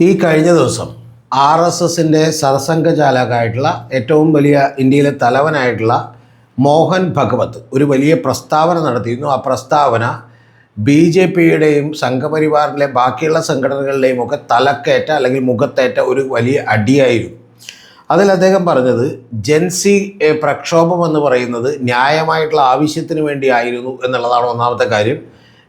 ഈ കഴിഞ്ഞ ദിവസം RSSൻ്റെ സർസംഘചാലകമായിട്ടുള്ള ഏറ്റവും വലിയ ഇന്ത്യയിലെ തലവനായിട്ടുള്ള മോഹൻ ഭഗവത് ഒരു വലിയ പ്രസ്താവന നടത്തിയിരുന്നു. ആ പ്രസ്താവന BJPയുടെയും സംഘപരിവാറിലെ ബാക്കിയുള്ള സംഘടനകളുടെയും ഒക്കെ തലക്കേറ്റ അല്ലെങ്കിൽ മുഖത്തേറ്റ ഒരു വലിയ അടിയായിരുന്നു. അതിൽ അദ്ദേഹം പറഞ്ഞത് ജൻസി പ്രക്ഷോഭം എന്ന് പറയുന്നത് ന്യായമായിട്ടുള്ള ആവശ്യത്തിന് വേണ്ടിയായിരുന്നു എന്നുള്ളതാണ് ഒന്നാമത്തെ കാര്യം.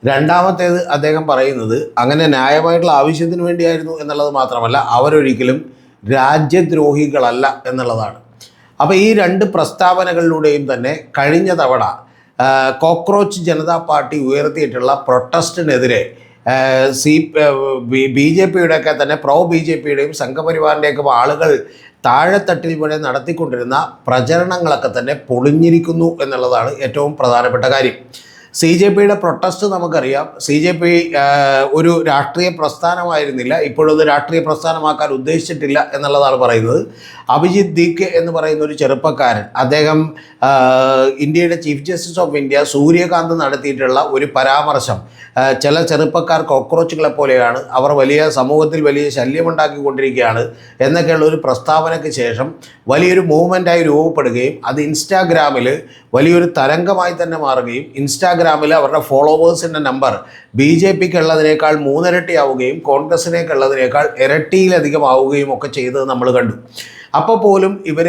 രണ്ടാമത്തേത് അദ്ദേഹം പറയുന്നത് അങ്ങനെ ന്യായമായിട്ടുള്ള ആവശ്യത്തിന് വേണ്ടിയായിരുന്നു എന്നുള്ളത് മാത്രമല്ല, അവരൊരിക്കലും രാജ്യദ്രോഹികളല്ല എന്നുള്ളതാണ്. അപ്പോൾ ഈ രണ്ട് പ്രസ്താവനകളിലൂടെയും തന്നെ കഴിഞ്ഞ തവണ കോക്രോച്ച് ജനതാ പാർട്ടി ഉയർത്തിയിട്ടുള്ള പ്രൊട്ടസ്റ്റിനെതിരെ BJPയുടെയൊക്കെ തന്നെ BJPയുടെയും സംഘപരിവാറിൻ്റെയൊക്കെ ആളുകൾ താഴെത്തട്ടിൽ വരെ നടത്തിക്കൊണ്ടിരുന്ന പ്രചരണങ്ങളൊക്കെ തന്നെ പൊളിഞ്ഞിരിക്കുന്നു എന്നുള്ളതാണ് ഏറ്റവും പ്രധാനപ്പെട്ട കാര്യം. CJPയുടെ പ്രൊട്ടസ്റ്റ് നമുക്കറിയാം. CJP ഒരു രാഷ്ട്രീയ പ്രസ്ഥാനമായിരുന്നില്ല, ഇപ്പോഴത് രാഷ്ട്രീയ പ്രസ്ഥാനമാക്കാൻ ഉദ്ദേശിച്ചിട്ടില്ല എന്നുള്ളതാണ് പറയുന്നത്. അഭിജിത്ത് ദീക്കെ എന്ന് പറയുന്ന ഒരു ചെറുപ്പക്കാരൻ, അദ്ദേഹം ഇന്ത്യയുടെ chief justice of India Surya Kant നടത്തിയിട്ടുള്ള ഒരു പരാമർശം, ചില ചെറുപ്പക്കാർ കോക്രോച്ചുകളെ പോലെയാണ്, അവർ വലിയ സമൂഹത്തിൽ വലിയ ശല്യമുണ്ടാക്കിക്കൊണ്ടിരിക്കുകയാണ് എന്നൊക്കെയുള്ള ഒരു പ്രസ്താവനയ്ക്ക് ശേഷം വലിയൊരു മൂവ്മെൻറ്റായി രൂപപ്പെടുകയും അത് ഇൻസ്റ്റാഗ്രാമിൽ വലിയൊരു തരംഗമായി തന്നെ മാറുകയും ഇൻസ്റ്റാഗ്രാമിൽ അവരുടെ ഫോളോവേഴ്സിൻ്റെ നമ്പർ BJPക്കുള്ളതിനേക്കാൾ 3 ഇരട്ടിയാവുകയും കോൺഗ്രസിനേക്കുള്ളതിനേക്കാൾ ഇരട്ടിയിലധികം ആവുകയും ഒക്കെ ചെയ്തത് നമ്മൾ കണ്ടു. അപ്പോൾ പോലും ഇവർ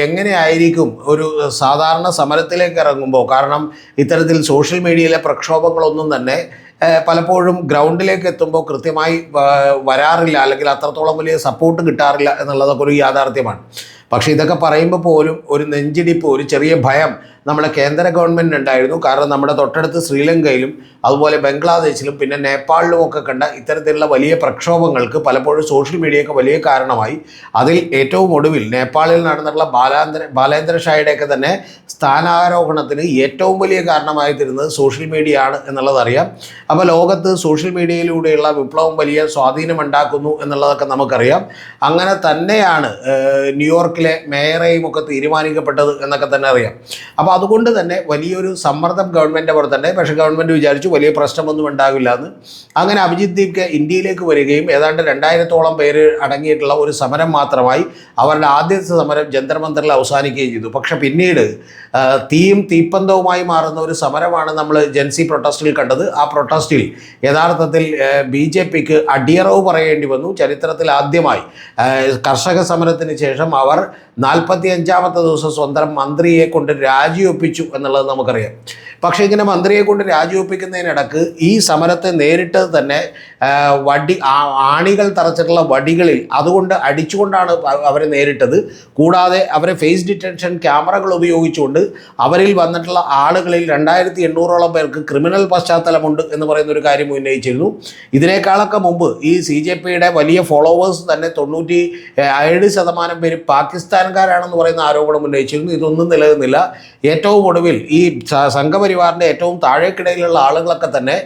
എങ്ങനെയായിരിക്കും ഒരു സാധാരണ സമരത്തിലേക്ക് ഇറങ്ങുമ്പോൾ, കാരണം ഇത്തരത്തിൽ സോഷ്യൽ മീഡിയയിലെ പ്രക്ഷോഭങ്ങളൊന്നും തന്നെ പലപ്പോഴും ഗ്രൗണ്ടിലേക്ക് എത്തുമ്പോൾ കൃത്യമായി വരാറില്ല, അല്ലെങ്കിൽ അത്രത്തോളം വലിയ സപ്പോർട്ട് കിട്ടാറില്ല എന്നുള്ളതൊക്കെ ഒരു യാഥാർത്ഥ്യമാണ്. പക്ഷേ ഇതൊക്കെ പറയുമ്പോൾ പോലും ഒരു നെഞ്ചിടിപ്പ്, ഒരു ചെറിയ ഭയം നമ്മുടെ കേന്ദ്ര ഗവൺമെൻറ് ഉണ്ടായിരുന്നു. കാരണം നമ്മുടെ തൊട്ടടുത്ത് ശ്രീലങ്കയിലും അതുപോലെ ബംഗ്ലാദേശിലും പിന്നെ നേപ്പാളിലും ഒക്കെ കണ്ട ഇത്തരത്തിലുള്ള വലിയ പ്രക്ഷോഭങ്ങൾക്ക് പലപ്പോഴും സോഷ്യൽ മീഡിയയൊക്കെ വലിയ കാരണമായി. അതിൽ ഏറ്റവും ഒടുവിൽ നേപ്പാളിൽ നടന്നിട്ടുള്ള ബാലേന്ദ്ര ഷായുടെയൊക്കെ തന്നെ സ്ഥാനാരോഹണത്തിന് ഏറ്റവും വലിയ കാരണമായി തീരുന്നത് സോഷ്യൽ മീഡിയ ആണ് എന്നുള്ളതറിയാം. അപ്പോൾ ലോകത്ത് സോഷ്യൽ മീഡിയയിലൂടെയുള്ള വിപ്ലവം വലിയ സ്വാധീനമുണ്ടാക്കുന്നു എന്നുള്ളതൊക്കെ നമുക്കറിയാം. അങ്ങനെ തന്നെയാണ് ന്യൂയോർക്കിലെ മേയറേയും ഒക്കെ തീരുമാനിക്കപ്പെട്ടത് എന്നൊക്കെ തന്നെ അറിയാം. അപ്പോൾ അതുകൊണ്ട് തന്നെ വലിയൊരു സമ്മർദ്ദം ഗവൺമെൻറ് അവർ തന്നെ, പക്ഷേ ഗവൺമെൻറ് വിചാരിച്ചു വലിയ പ്രശ്നമൊന്നും ഉണ്ടാവില്ല എന്ന്. അങ്ങനെ അഭിജിത്ത് ദീപ് ഇന്ത്യയിലേക്ക് വരികയും ഏതാണ്ട് 2000-ഓളം പേര് അടങ്ങിയിട്ടുള്ള ഒരു സമരം മാത്രമായി അവരുടെ ആദ്യത്തെ സമരം ജന്തർ മന്ദറിൽ അവസാനിക്കുകയും ചെയ്തു. പക്ഷേ പിന്നീട് തീയും തീപ്പന്തവുമായി മാറുന്ന ഒരു സമരമാണ് നമ്മൾ ജൻസി പ്രൊട്ടസ്റ്റിൽ കണ്ടത്. ആ പ്രൊട്ടസ്റ്റിൽ യഥാർത്ഥത്തിൽ BJPക്ക് അടിയറവ് പറയേണ്ടി വന്നു. ചരിത്രത്തിൽ ആദ്യമായി കർഷക സമരത്തിന് ശേഷം അവർ 45-ാമത്തെ ദിവസം സ്വന്തം മന്ത്രിയെ കൊണ്ട് രാജിവെപ്പിച്ചു എന്നുള്ളത് നമുക്കറിയാം. പക്ഷേ ഇങ്ങനെ മന്ത്രിയെ കൊണ്ട് രാജിവെപ്പിക്കുന്നതിനിടക്ക് ഈ സമരത്തെ നേരിട്ട് തന്നെ ആണികൾ തറച്ചിട്ടുള്ള വടികളിൽ അതുകൊണ്ട് അടിച്ചുകൊണ്ടാണ് അവരെ നേരിട്ടത്. കൂടാതെ അവരെ ഫേസ് ഡിറ്റൻഷൻ ക്യാമറകൾ ഉപയോഗിച്ചുകൊണ്ട് അവരിൽ വന്നിട്ടുള്ള ആളുകളിൽ 2800-ഓളം പേർക്ക് ക്രിമിനൽ പശ്ചാത്തലമുണ്ട് എന്ന് പറയുന്ന ഒരു കാര്യം ഉന്നയിച്ചിരുന്നു. ഇതിനേക്കാളൊക്കെ മുമ്പ് ഈ CJPയുടെ വലിയ ഫോളോവേഴ്സ് തന്നെ 97% പേര് പാകിസ്ഥാൻകാരാണെന്ന് പറയുന്ന ആരോപണം ഉന്നയിച്ചിരുന്നു. ഇതൊന്നും നിലനിന്നില്ല. ഏറ്റവും ഒടുവിൽ ഈ സംഘപരിവാറിൻ്റെ ഏറ്റവും താഴേക്കിടയിലുള്ള ആളുകളൊക്കെ തന്നെ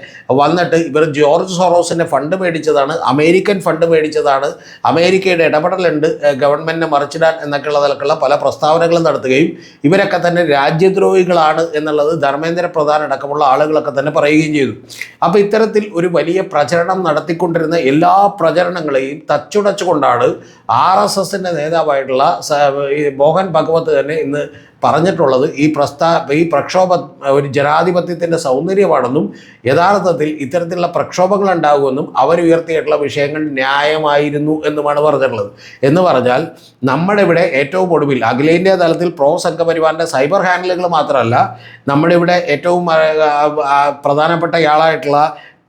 വന്നിട്ട് ഇവർ ജോർജ് സോറോസിൻ്റെ ഫണ്ട് മേടിച്ചതാണ്, അമേരിക്കൻ ഫണ്ട് മേടിച്ചതാണ്, അമേരിക്കയുടെ ഇടപെടലുണ്ട് ഗവൺമെൻറ്റിനെ മറിച്ചിടാൻ എന്നൊക്കെയുള്ളതിലൊക്കെയുള്ള പല പ്രസ്താവനകളും നടത്തുകയും ഇവരൊക്കെ തന്നെ രാജ്യദ്രോഹികളാണ് എന്നുള്ളത് ധർമ്മേന്ദ്ര പ്രധാൻ അടക്കമുള്ള ആളുകളൊക്കെ തന്നെ പറയുകയും ചെയ്തു. അപ്പോൾ ഇത്തരത്തിൽ ഒരു വലിയ പ്രചരണം നടത്തിക്കൊണ്ടിരുന്ന എല്ലാ പ്രചരണങ്ങളെയും തച്ചുടച്ചുകൊണ്ടാണ് RSSൻ്റെ നേതാവായിട്ടുള്ള മോഹൻ ഭഗവത് തന്നെ ഇന്ന് പറഞ്ഞിട്ടുള്ളത്. ഈ പ്രക്ഷോഭം ഒരു ജനാധിപത്യത്തിൻ്റെ സൗന്ദര്യമാണെന്നും യഥാർത്ഥത്തിൽ ഇത്തരത്തിലുള്ള പ്രക്ഷോഭങ്ങൾ ഉണ്ടാകുമെന്നും അവരുയർത്തിയിട്ടുള്ള വിഷയങ്ങൾ ന്യായമായിരുന്നു എന്നുമാണ് പറഞ്ഞിട്ടുള്ളത്. എന്ന് പറഞ്ഞാൽ നമ്മുടെ ഇവിടെ ഏറ്റവും ഒടുവിൽ അഖിലേന്ത്യാ തലത്തിൽ സംഘപരിവാറിൻ്റെ സൈബർ ഹാൻഡിലുകൾ മാത്രമല്ല, നമ്മുടെ ഇവിടെ ഏറ്റവും പ്രധാനപ്പെട്ടയാളായിട്ടുള്ള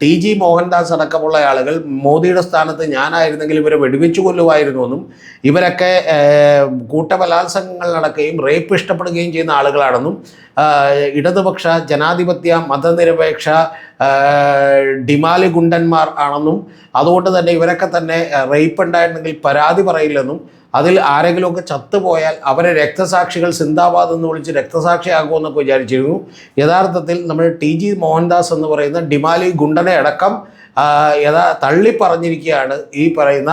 TG മോഹൻദാസ് അടക്കമുള്ള ആളുകൾ മോദിയുടെ സ്ഥാനത്ത് ഞാനായിരുന്നെങ്കിൽ ഇവരെ വെടിവെച്ചു കൊല്ലുമായിരുന്നുവെന്നും ഇവരൊക്കെ കൂട്ടബലാത്സംഗങ്ങൾ നടക്കുകയും റേപ്പ് ഇഷ്ടപ്പെടുകയും ചെയ്യുന്ന ആളുകളാണെന്നും ഇടതുപക്ഷ ജനാധിപത്യ മതനിരപേക്ഷ ഡിമാലി ഗുണ്ടന്മാർ ആണെന്നും അതുകൊണ്ട് തന്നെ ഇവരൊക്കെ തന്നെ റേപ്പ് ഉണ്ടായിട്ടുണ്ടെങ്കിൽ പരാതി പറയില്ലെന്നും അതിൽ ആരെങ്കിലുമൊക്കെ ചത്തുപോയാൽ അവരെ രക്തസാക്ഷികൾ സിന്ദാബാദ് എന്ന് വിളിച്ച് രക്തസാക്ഷിയാകുമെന്നൊക്കെ വിചാരിച്ചിരുന്നു. യഥാർത്ഥത്തിൽ നമ്മൾ TG മോഹൻദാസ് എന്ന് പറയുന്ന ഡിമാലി ഗുണ്ടനെ അടക്കം തള്ളിപ്പറഞ്ഞിരിക്കുകയാണ് ഈ പറയുന്ന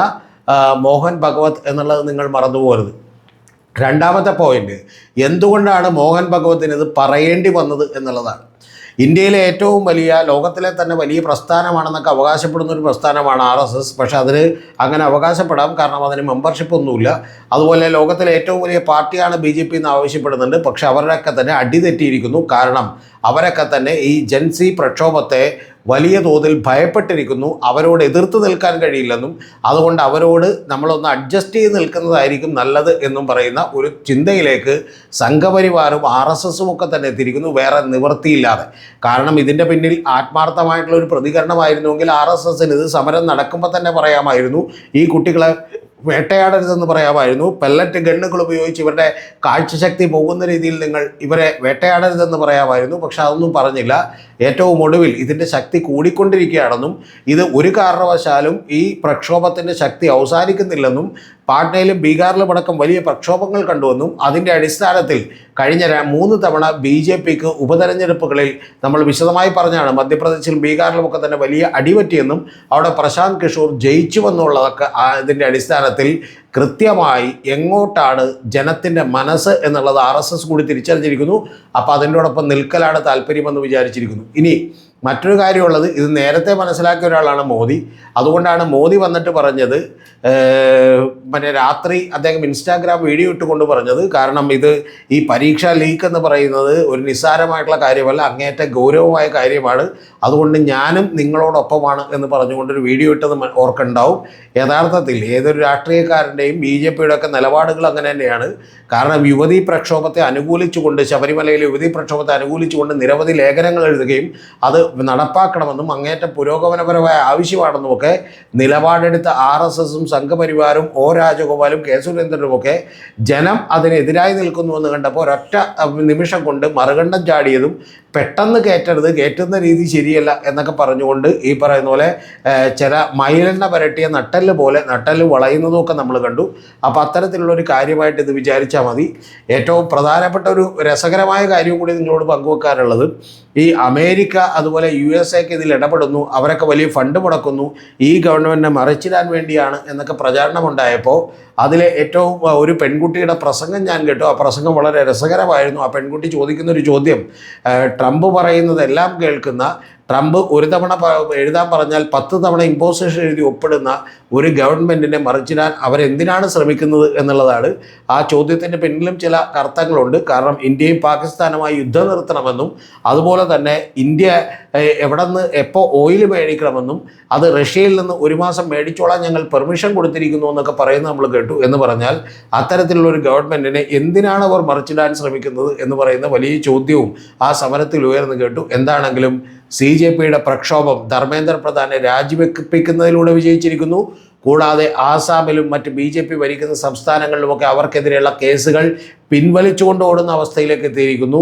മോഹൻ ഭഗവത് എന്നുള്ളത് നിങ്ങൾ മറന്നുപോകരുത്. രണ്ടാമത്തെ പോയിന്റ്, എന്തുകൊണ്ടാണ് മോഹൻ ഭഗവത്തിന് ഇത് പറയേണ്ടി വന്നത് എന്നുള്ളതാണ്. ഇന്ത്യയിലെ ഏറ്റവും വലിയ, ലോകത്തിലെ തന്നെ വലിയ പ്രസ്ഥാനമാണെന്നൊക്കെ അവകാശപ്പെടുന്ന ഒരു പ്രസ്ഥാനമാണ് RSS. പക്ഷേ അതിന് അങ്ങനെ അവകാശപ്പെടാം, കാരണം അതിന് മെമ്പർഷിപ്പ് ഒന്നുമില്ല. അതുപോലെ ലോകത്തിലെ ഏറ്റവും വലിയ പാർട്ടിയാണ് BJP എന്ന് ആവശ്യപ്പെടുന്നുണ്ട്. പക്ഷേ അവരുടെയൊക്കെ തന്നെ അടിതെറ്റിയിരിക്കുന്നു. കാരണം അവരൊക്കെ തന്നെ ഈ ജൻസി പ്രക്ഷോഭത്തെ വലിയ തോതിൽ ഭയപ്പെട്ടിരിക്കുന്നു. അവരോട് എതിർത്ത് നിൽക്കാൻ കഴിയില്ലെന്നും അതുകൊണ്ട് അവരോട് നമ്മളൊന്ന് അഡ്ജസ്റ്റ് ചെയ്ത് നിൽക്കുന്നതായിരിക്കും നല്ലത് എന്നും പറയുന്ന ഒരു ചിന്തയിലേക്ക് സംഘപരിവാറും RSSും ഒക്കെ തന്നെ എത്തിയിരിക്കുന്നു, വേറെ നിവൃത്തിയില്ലാതെ. കാരണം ഇതിൻ്റെ പിന്നിൽ ആത്മാർത്ഥമായിട്ടുള്ള ഒരു പ്രതികരണമായിരുന്നുവെങ്കിൽ RSSന് ഇത് സമരം നടക്കുമ്പോൾ തന്നെ പറയാമായിരുന്നു, ഈ കുട്ടികളെ വേട്ടയാടരുതെന്ന് പറയാമായിരുന്നു. പെല്ലറ്റ് ഗണ്ണുകൾ ഉപയോഗിച്ച് ഇവരുടെ കാഴ്ചശക്തി പോകുന്ന രീതിയിൽ നിങ്ങൾ ഇവരെ വേട്ടയാടരുതെന്ന് പറയാമായിരുന്നു. പക്ഷെ അതൊന്നും പറഞ്ഞില്ല. ഏറ്റവും ഒടുവിൽ ഇതിൻ്റെ ശക്തി കൂടിക്കൊണ്ടിരിക്കുകയാണെന്നും ഇത് ഒരു കാരണവശാലും ഈ പ്രക്ഷോഭത്തിൻ്റെ ശക്തി അവസാനിക്കുന്നില്ലെന്നും പാട്നയിലും ബീഹാറിലും അടക്കം വലിയ പ്രക്ഷോഭങ്ങൾ കണ്ടുവെന്നും അതിൻ്റെ അടിസ്ഥാനത്തിൽ കഴിഞ്ഞ 3 തവണ BJPക്ക് ഉപതെരഞ്ഞെടുപ്പുകളിൽ നമ്മൾ വിശദമായി പറഞ്ഞാണ്, മധ്യപ്രദേശിലും ബീഹാറിലുമൊക്കെ തന്നെ വലിയ അടിപറ്റിയെന്നും അവിടെ പ്രശാന്ത് കിഷോർ ജയിച്ചുവെന്നുള്ളതൊക്കെ ഇതിൻ്റെ അടിസ്ഥാനത്തിൽ കൃത്യമായി എങ്ങോട്ടാണ് ജനത്തിൻ്റെ മനസ്സ് എന്നുള്ളത് RSS കൂടി തിരിച്ചറിഞ്ഞിരിക്കുന്നു. അപ്പോൾ അതിൻ്റോടൊപ്പം നിൽക്കലാണ് താല്പര്യമെന്ന് വിചാരിച്ചിരിക്കുന്നു. ഇനി മറ്റൊരു കാര്യമുള്ളത്, ഇത് നേരത്തെ മനസ്സിലാക്കിയ ഒരാളാണ് മോദി. അതുകൊണ്ടാണ് മോദി വന്നിട്ട് പറഞ്ഞത്, മറ്റേ രാത്രി അദ്ദേഹം ഇൻസ്റ്റാഗ്രാം വീഡിയോ ഇട്ടുകൊണ്ട് പറഞ്ഞത്, കാരണം ഇത് ഈ പരീക്ഷാ ലീക്ക് എന്ന് പറയുന്നത് ഒരു നിസ്സാരമായിട്ടുള്ള കാര്യമല്ല, അങ്ങേയറ്റം ഗൗരവമായ കാര്യമാണ്. അതുകൊണ്ട് ഞാനും നിങ്ങളോടൊപ്പമാണ് എന്ന് പറഞ്ഞുകൊണ്ടൊരു വീഡിയോ ഇട്ടത് ഓർക്കുണ്ടാവും. യഥാർത്ഥത്തിൽ ഏതൊരു രാഷ്ട്രീയക്കാരൻ്റെയും BJPയുടെ ഒക്കെ നിലപാടുകൾ അങ്ങനെ തന്നെയാണ്. കാരണം യുവതീ പ്രക്ഷോഭത്തെ അനുകൂലിച്ചുകൊണ്ട്, ശബരിമലയിലെ യുവതീ പ്രക്ഷോഭത്തെ അനുകൂലിച്ചുകൊണ്ട് നിരവധി ലേഖനങ്ങൾ എഴുതുകയും അത് നടപ്പാക്കണമെന്നും അങ്ങേറ്റം പുരോഗമനപരമായ ആവശ്യമാണെന്നുമൊക്കെ നിലപാടെടുത്ത RSSും സംഘപരിവാരും രാജഗോപാലും കെ സുരേന്ദ്രനുമൊക്കെ ജനം അതിനെതിരായി നിൽക്കുന്നുവെന്ന് കണ്ടപ്പോൾ ഒരൊറ്റ നിമിഷം കൊണ്ട് മറുകണ്ഠം ചാടിയതും പെട്ടെന്ന് കയറ്റരുത്, കയറ്റുന്ന രീതി ശരിയല്ല എന്നൊക്കെ പറഞ്ഞുകൊണ്ട് ഈ പറയുന്ന പോലെ ചില മയിലെണ്ണ പുരട്ടിയ നട്ടല് പോലെ നട്ടല് വളയുന്നതുമൊക്കെ നമ്മൾ കണ്ടു. അപ്പോൾ അത്തരത്തിലുള്ളൊരു കാര്യമായിട്ട് ഇത് വിചാരിച്ചാൽ മതി. ഏറ്റവും പ്രധാനപ്പെട്ട ഒരു രസകരമായ കാര്യം കൂടി നിങ്ങളോട് പങ്കുവെക്കാനുള്ളത്, ഈ അമേരിക്ക അതുപോലെ USA ഇതിൽ ഇടപെടുന്നു, അവരൊക്കെ വലിയ ഫണ്ട് മുടക്കുന്നു, ഈ ഗവൺമെൻറ്റിനെ മറിച്ചിടാൻ വേണ്ടിയാണ് എന്നൊക്കെ പ്രചാരണമുണ്ടായപ്പോൾ അതിലെ ഏറ്റവും ഒരു പെൺകുട്ടിയുടെ പ്രസംഗം ഞാൻ കേട്ടു. ആ പ്രസംഗം വളരെ രസകരമായിരുന്നു. ആ പെൺകുട്ടി ചോദിക്കുന്നൊരു ചോദ്യം, ട്രംപ് പറയുന്നതെല്ലാം കേൾക്കുന്ന, ട്രംപ് ഒരു തവണ എഴുതാൻ പറഞ്ഞാൽ 10 തവണ ഇമ്പോസിഷൻ എഴുതി ഒപ്പിടുന്ന ഒരു ഗവൺമെൻറ്റിനെ മറിച്ചിടാൻ അവരെന്തിനാണ് ശ്രമിക്കുന്നത് എന്നുള്ളതാണ്. ആ ചോദ്യത്തിൻ്റെ പിന്നിലും ചില അർത്ഥങ്ങളുണ്ട്. കാരണം ഇന്ത്യയും പാകിസ്ഥാനുമായി യുദ്ധം നിർത്തണമെന്നും അതുപോലെ തന്നെ ഇന്ത്യ എവിടെ നിന്ന് എപ്പോൾ ഓയിൽ മേടിക്കണമെന്നും അത് റഷ്യയിൽ നിന്ന് 1 മാസം മേടിച്ചോളാൻ ഞങ്ങൾ പെർമിഷൻ കൊടുത്തിരിക്കുന്നു എന്നൊക്കെ പറയുന്നത് നമ്മൾ കേട്ടു. എന്ന് പറഞ്ഞാൽ അത്തരത്തിലുള്ളൊരു ഗവൺമെൻറ്റിനെ എന്തിനാണ് അവർ മറിച്ചിടാൻ ശ്രമിക്കുന്നത് എന്ന് പറയുന്ന വലിയ ചോദ്യവും ആ സമരത്തിൽ ഉയർന്നു കേട്ടു. എന്താണെങ്കിലും CJPയുടെ പ്രക്ഷോഭം ധർമ്മേന്ദ്ര പ്രധാനെ രാജിവെപ്പിക്കുന്നതിലൂടെ വിജയിച്ചിരിക്കുന്നു. കൂടാതെ ആസാമിലും മറ്റ് BJP ഭരിക്കുന്ന സംസ്ഥാനങ്ങളിലുമൊക്കെ അവർക്കെതിരെയുള്ള കേസുകൾ പിൻവലിച്ചുകൊണ്ട് ഓടുന്ന അവസ്ഥയിലേക്ക് എത്തിയിരിക്കുന്നു.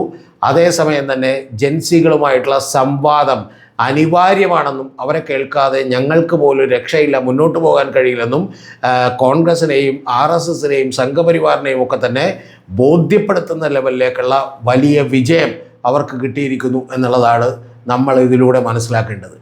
അതേസമയം തന്നെ ജൻസികളുമായിട്ടുള്ള സംവാദം അനിവാര്യമാണെന്നും അവരെ കേൾക്കാതെ ഞങ്ങൾക്ക് പോലും രക്ഷയില്ല, മുന്നോട്ട് പോകാൻ കഴിയില്ലെന്നും കോൺഗ്രസിനെയും RSSനെയും സംഘപരിവാറിനെയും ഒക്കെ തന്നെ ബോധ്യപ്പെടുത്തുന്ന ലെവലിലേക്കുള്ള വലിയ വിജയം അവർക്ക് കിട്ടിയിരിക്കുന്നു എന്നുള്ളതാണ് നമ്മൾ ഇതിലൂടെ മനസ്സിലാക്കേണ്ടത്.